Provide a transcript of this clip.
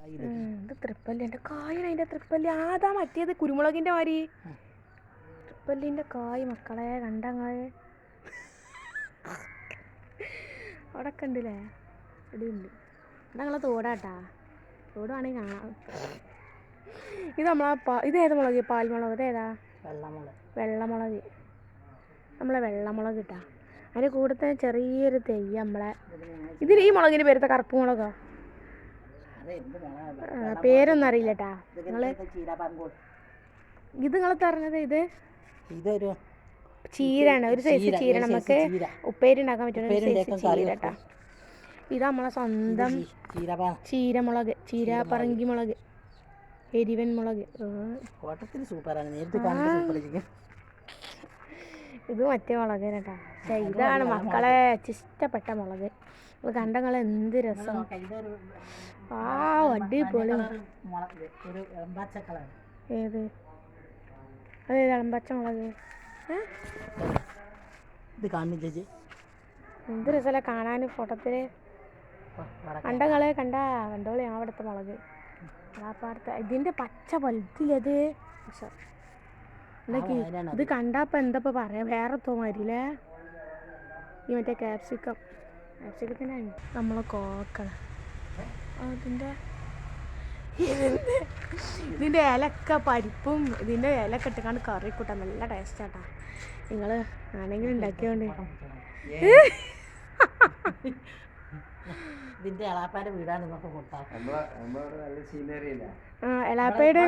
ഇത് തൃപ്പല്ലി എൻ്റെ കായാണ് അതിൻ്റെ തൃപ്പല്ലി അതാ മറ്റേത് കുരുമുളകിൻ്റെ മാതിരി തൃപ്പല്ലിൻ്റെ കായ് മക്കളെ കണ്ടങ്ങളെ അവിടെ ഒക്കെ ഉണ്ടല്ലേ ഇവിടെ ഉണ്ട് ഞങ്ങളെ തോടാട്ടാ തോട് വേണമെങ്കിൽ കാണാം ഇത് നമ്മളെ ഇത് ഏതാ മുളക് പാൽമുളക് ഇതേതാ വെള്ളമുളക് നമ്മളെ വെള്ളമുളക് കിട്ടാ അതിൻ്റെ കൂടെ തന്നെ ചെറിയൊരു തെയ്യ നമ്മളെ ഇതിന് ഈ മുളകിൻ്റെ പേരത്തെ കറുപ്പ് മുളകോ പേരൊന്നും അറിയില്ലട്ടാ നിങ്ങള് ഇത് നിങ്ങൾ പറഞ്ഞത് ഇത് ചീരാണ് ഒരു സൈസ് ചീര നമുക്ക് ഉപ്പേരി ഉണ്ടാക്കാൻ പറ്റുന്ന ഒരു സൈസ് ചീരട്ടാ ഇത് നമ്മളെ സ്വന്തം ചീരമുളക് ചീരാപ്പറങ്കി മുളക് എരിവൻ മുളക് ഇത് മറ്റേ മുളക് കേട്ടാ പക്ഷെ ഇതാണ് മക്കളെ ഇഷ്ടപ്പെട്ട മുളക് കണ്ടങ്ങൾ എന്ത് രസം ആ അടിപൊളി ഏത് അതേത് ഇളമ്പച്ച മുളക് എന്ത് രസമല്ല കാണാൻ ഫോട്ടത്തില് കണ്ടങ്ങള് കണ്ടോളി ഞാൻ അവിടുത്തെ മുളക് പാടത്തെ ഇതിന്റെ പച്ച വലുതിലത് ഇത് കണ്ടപ്പോ എന്താ പറയാ വേറെ തോമാരില്ലേ ഈ മറ്റേ ക്യാപ്സിക്കത്തിന് നമ്മളെ കോക്കള ഇതിൻ്റെ ഇലക്ക പരിപ്പും ഇതിൻ്റെ ഇലക്കെ ഇട്ടുകൊണ്ട് കറി കൂട്ടാൻ നല്ല ടേസ്റ്റാട്ടാ നിങ്ങൾ ആണെങ്കിലും ഉണ്ടാക്കിയോണ്ട് ഇതിന്റെ എളാപ്പാന്റെ വീടാണ് എളാപ്പയുടെ